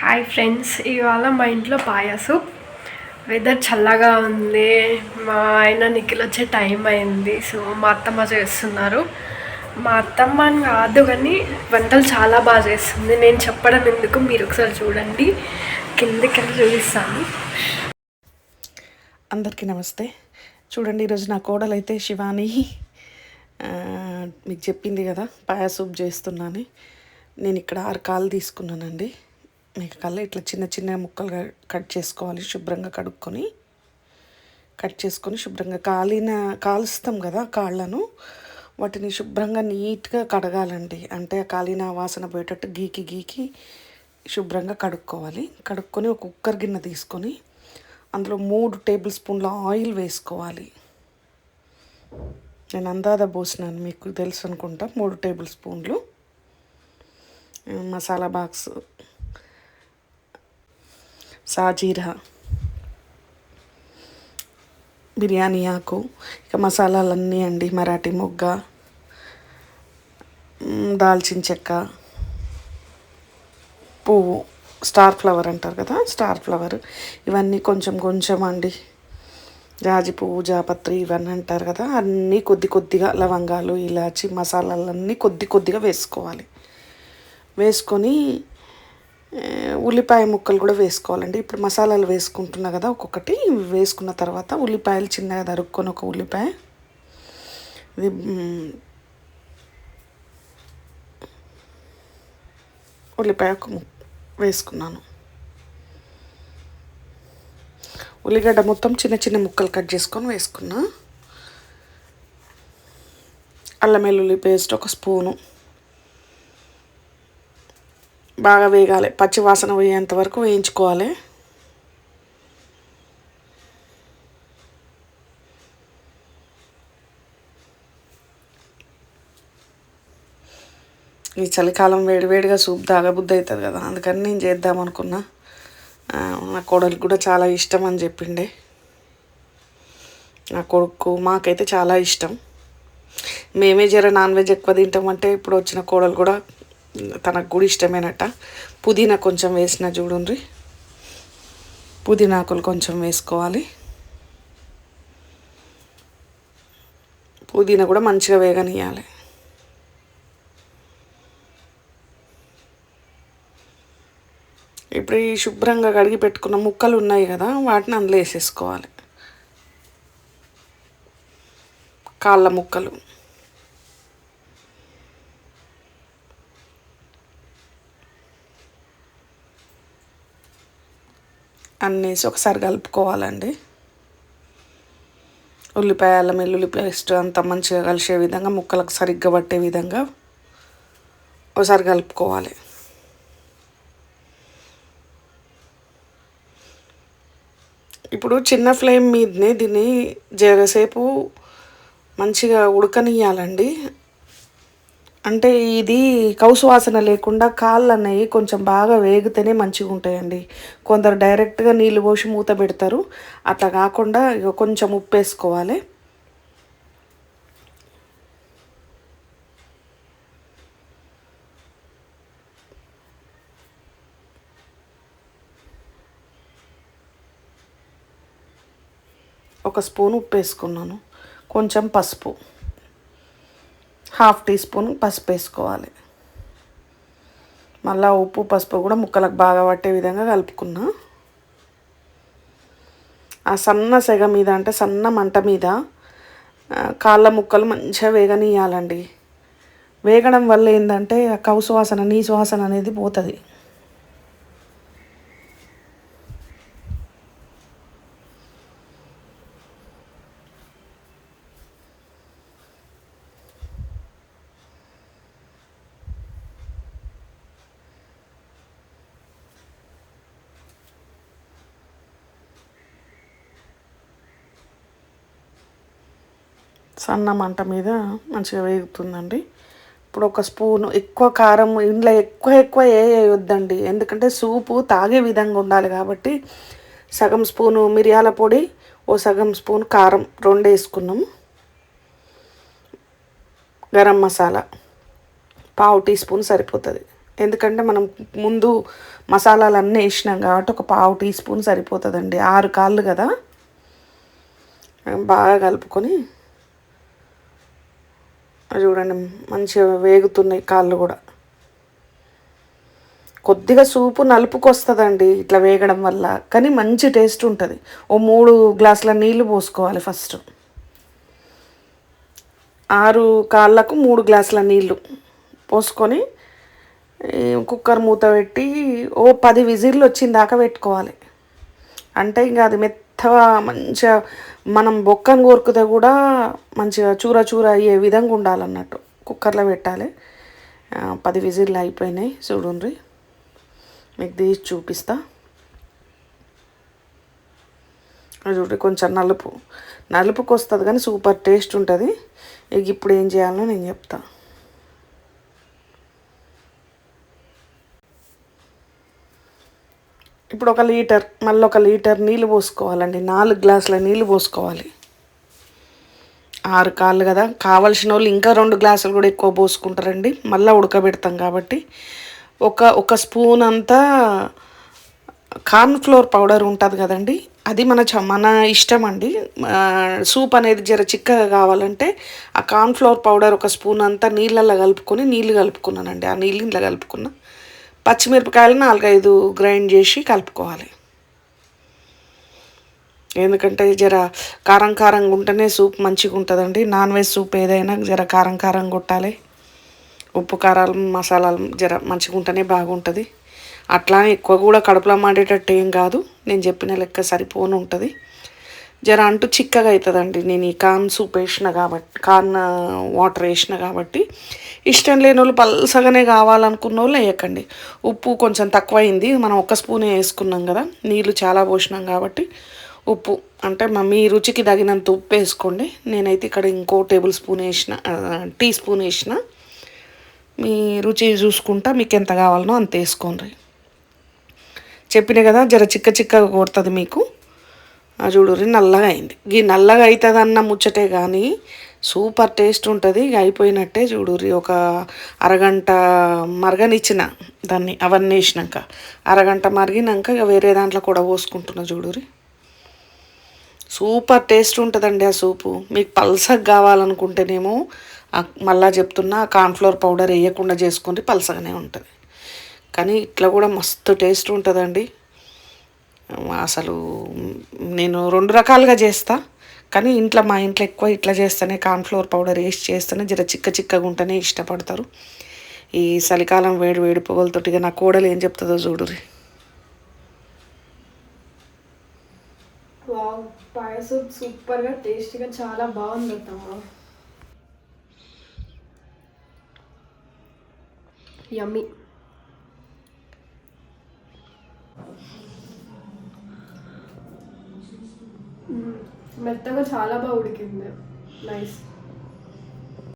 Hi friends, ఇవాళ మా ఇంట్లో పాయసం. వెదర్ చల్లగా ఉంది. మా ఆయన నిఖిల్ వచ్చే టైం అయింది. సో మా అత్తమ్మ చేస్తున్నారు. మా అత్తమ్మ అని కాదు కానీ వంటలు చాలా బాగా చేస్తుంది. నేను చెప్పడం ఎందుకు, మీరు ఒకసారి చూడండి. కిందకి వెళ్ళి చూపిస్తాను. అందరికీ నమస్తే. చూడండి, ఈరోజు నా కోడలు అయితే శివాని మీకు చెప్పింది కదా పాయా సూప్ చేస్తున్నాను. నేను ఇక్కడ 6 కాళ్ళు తీసుకున్నానండి. మీకు కల్లా ఇట్లా చిన్న చిన్న ముక్కలుగా కట్ చేసుకోవాలి. శుభ్రంగా కట్ చేసుకొని శుభ్రంగా కాలుస్తాం కదా కాళ్ళను, వాటిని శుభ్రంగా నీట్గా కడగాలండి. అంటే కాలిన వాసన పోయేటట్టు గీకి శుభ్రంగా కడుక్కొని ఒక కుక్కర్ గిన్నె తీసుకొని అందులో 3 టేబుల్ స్పూన్ల ఆయిల్ వేసుకోవాలి. నేను అందాదా పోసినాను, మీకు తెలుసు అనుకుంటా. 3 టేబుల్ స్పూన్లు మసాలా బాక్స్, సాజీరా, బిర్యానీ ఆకు, ఇక మసాలాలన్నీ అండి. మరాఠీ మొగ్గ, దాల్చిన చెక్క, పువ్వు, స్టార్ ఫ్లవర్ అంటారు కదా, స్టార్ ఫ్లవర్, ఇవన్నీ కొంచెం అండి. జాజి పువ్వు, జాపత్రి ఇవన్నీ అంటారు కదా, అన్నీ కొద్దిగా, లవంగాలు, ఇలాచి, మసాలాలన్నీ కొద్దిగా వేసుకొని ఉల్లిపాయ ముక్కలు కూడా వేసుకోవాలండి. ఇప్పుడు మసాలాలు వేసుకుంటున్నా కదా ఒక్కొక్కటి. వేసుకున్న తర్వాత ఉల్లిపాయలు చిన్నగా తరుక్కొని ఒక ఉల్లిపాయ, ఇది ఉల్లిపాయ వేసుకున్నాను. ఉల్లిగడ్డ మొత్తం చిన్న ముక్కలు కట్ చేసుకొని వేసుకున్నా. అల్లం వెల్లుల్లి పేస్ట్ 1 స్పూను. బాగా వేగాలి, పచ్చి వాసన పోయేంత వరకు వేయించుకోవాలి. ఈ చలికాలం వేడిగా సూప్ తాగబుద్ధి అవుతుంది కదా, అందుకని నేను చేద్దాం అనుకున్నా. నా కోడలికి కూడా చాలా ఇష్టం అని చెప్పిండే. నా కొడుకు మాకైతే చాలా ఇష్టం. మేమే నాన్ వెజ్ ఎక్కువ తింటామంటే ఇప్పుడు వచ్చిన కోడలు కూడా తనకు కూడా ఇష్టమేనట. పుదీనా కొంచెం వేసిన చూడండి, పుదీనాకులు కొంచెం వేసుకోవాలి. పుదీనా కూడా మంచిగా వేగనియాలి. ఇప్పుడు ఈ శుభ్రంగా కడిగి పెట్టుకున్న ముక్కలు ఉన్నాయి కదా, వాటిని అందులో వేసేసుకోవాలి. కాళ్ళ ముక్కలు అన్నీ వేసి ఒకసారి కలుపుకోవాలండి. ఉల్లిపాయ, అల్లం వెల్లుల్లి పేస్ట్ అంతా మంచిగా కలిసే విధంగా, ముక్కలకు సరిగ్గా పట్టే విధంగా ఒకసారి కలుపుకోవాలి. ఇప్పుడు చిన్న ఫ్లేమ్ మీదనే దీన్ని జరసేపు మంచిగా ఉడకనియాలండి. అంటే ఇది కౌసు వాసన లేకుండా కాళ్ళు అనేవి కొంచెం బాగా వేగితేనే మంచిగా ఉంటాయండి. కొందరు డైరెక్ట్గా నీళ్ళు పోసి మూత పెడతారు, అట్లా కాకుండా ఇక కొంచెం ఉప్పు వేసుకోవాలి. ఒక స్పూన్ ఉప్పు వేసుకున్నాను. కొంచెం పసుపు, 1/2 టీ స్పూన్ పసుపు వేసుకోవాలి. మళ్ళీ ఉప్పు పసుపు కూడా ముక్కలకు బాగా పట్టే విధంగా కలుపుకున్నా. ఆ సన్న సెగ మీద, అంటే సన్న మంట మీద కాళ్ళ ముక్కలు మంచిగా వేగనీయాలండి. వేగడం వల్ల ఏంటంటే ఆ కౌసు వాసన, నీసు వాసన అనేది పోతుంది. సన్న మంట మీద మంచిగా వేగుతుందండి. ఇప్పుడు 1 స్పూను, ఎక్కువ కారం ఇంట్లో ఎక్కువ వేయొద్దండి, ఎందుకంటే సూపు తాగే విధంగా ఉండాలి కాబట్టి. సగం స్పూను మిరియాల పొడి, సగం స్పూన్ కారం 2 వేసుకున్నాము. గరం మసాలా 1/2 టీ స్పూన్ సరిపోతుంది. ఎందుకంటే మనం ముందు మసాలాలు అన్నీ వేసినాం కాబట్టి ఒక పావు టీ స్పూన్ సరిపోతుందండి. 6 కాళ్ళు కదా, బాగా కలుపుకొని చూడండి మంచిగా వేగుతున్నాయి కాళ్ళు కూడా. కొద్దిగా సూపు నలుపుకు వస్తుందండి ఇట్లా వేగడం వల్ల, కానీ మంచి టేస్ట్ ఉంటుంది. ఓ 3 గ్లాసుల నీళ్ళు పోసుకోవాలి ఫస్ట్. 6 కాళ్ళకు 3 గ్లాసుల నీళ్ళు పోసుకొని కుక్కర్ మూత పెట్టి ఓ 10 విజిల్లు వచ్చిందాకా పెట్టుకోవాలి. అంటే ఇంకా అది మెత్తగా మంచిగా మనం బొక్కను కోరుకుతే కూడా మంచిగా చూర చూర అయ్యే విధంగా ఉండాలన్నట్టు కుక్కర్లో పెట్టాలి. 10 విజిల్లు అయిపోయినాయి చూడండి, మీకు తీసి చూపిస్తా. చూడండి కొంచెం నలుపుకు వస్తుంది కానీ సూపర్ టేస్ట్ ఉంటుంది. ఇక ఇప్పుడు ఏం చేయాలో నేను చెప్తా. ఇప్పుడు 1 లీటర్, మళ్ళీ 1 లీటర్ నీళ్ళు పోసుకోవాలండి. 4 గ్లాసుల నీళ్ళు పోసుకోవాలి. 6 కాళ్ళు కదా, కావలసిన వాళ్ళు ఇంకా 2 గ్లాసులు కూడా ఎక్కువ పోసుకుంటారండి, మళ్ళీ ఉడకబెడతాం కాబట్టి. ఒక స్పూన్ అంతా కార్న్ ఫ్లోర్ పౌడర్ ఉంటుంది కదండి, అది మన ఇష్టం అండి. సూప్ అనేది జర చిక్కగా కావాలంటే ఆ కార్న్ ఫ్లోర్ పౌడర్ 1 స్పూన్ అంతా నీళ్ళల్లో కలుపుకొని నీళ్ళు కలుపుకున్నానండి. ఆ నీళ్ళు ఇంట్లో కలుపుకున్నా. పచ్చిమిరపకాయలు 4-5 గ్రైండ్ చేసి కలుపుకోవాలి. ఎందుకంటే జర కారంగా ఉంటేనే సూప్ మంచిగా ఉంటుందండి. నాన్ వెజ్ సూప్ ఏదైనా జర కారంగా కొట్టాలి. ఉప్పు కారాలు మసాలాలు జర మంచిగా ఉంటేనే బాగుంటుంది. అట్లా ఎక్కువ కూడా కడుపులో మాడేటట్టు ఏం కాదు, నేను చెప్పిన లెక్క సరిపోను ఉంటుంది. జర అంటూ చిక్కగా అవుతుందండి. నేను ఈ కార్న్ సూప్ వేసిన కాబట్టి, కార్న్ వాటర్ వేసిన కాబట్టి. ఇష్టం లేని వాళ్ళు పల్సగానే కావాలనుకున్న వాళ్ళు వేయకండి. ఉప్పు కొంచెం తక్కువైంది, మనం 1 స్పూనే వేసుకున్నాం కదా, నీళ్ళు చాలా పోసినాం కాబట్టి. ఉప్పు అంటే మీ రుచికి తగినంత ఉప్పు వేసుకోండి. నేనైతే ఇక్కడ ఇంకో టేబుల్ స్పూన్ వేసిన, టీ స్పూన్ వేసిన. మీ రుచి చూసుకుంటా మీకు ఎంత కావాలనో అంత వేసుకోండి. చెప్పిన కదా జర చిక్కగా కొడుతుంది మీకు. చూడుర్రి నల్లగా అయింది. ఈ నల్లగా అవుతుంది అన్న ముచ్చటే కానీ సూపర్ టేస్ట్ ఉంటుంది. ఇక అయిపోయినట్టే. చూడుర్రి ఒక అరగంట మరగనిచ్చిన దాన్ని, అవన్నీ వేసినాక అరగంట మరిగినాక ఇక వేరే దాంట్లో కూడా పోసుకుంటున్నా. చూడుర్రి సూపర్ టేస్ట్ ఉంటుందండి ఆ సూపు. మీకు పల్సగా కావాలనుకుంటేనేమో మళ్ళా చెప్తున్నా, కార్న్ఫ్లోర్ పౌడర్ వేయకుండా చేసుకుంటే పల్సగానే ఉంటుంది. కానీ ఇట్లా కూడా మస్తు టేస్ట్ ఉంటుందండి. అసలు నేను 2 రకాలుగా చేస్తా, కానీ మా ఇంట్లో ఎక్కువ ఇట్లా చేస్తేనే, కార్న్ఫ్లోర్ పౌడర్ వేసి చేస్తేనే జర చిక్కగా ఉంటేనే ఇష్టపడతారు. ఈ చలికాలం వేడి పొగలతోటిగా నా కోడలు ఏం చెప్తుందో చూడుర్రి. పాయసం సూపర్గా టేస్టీగా చాలా బాగుంది అత్తమ్మ. యమ్మీ. మెత్తగా చాలా బాగా ఉడికింది. నైస్.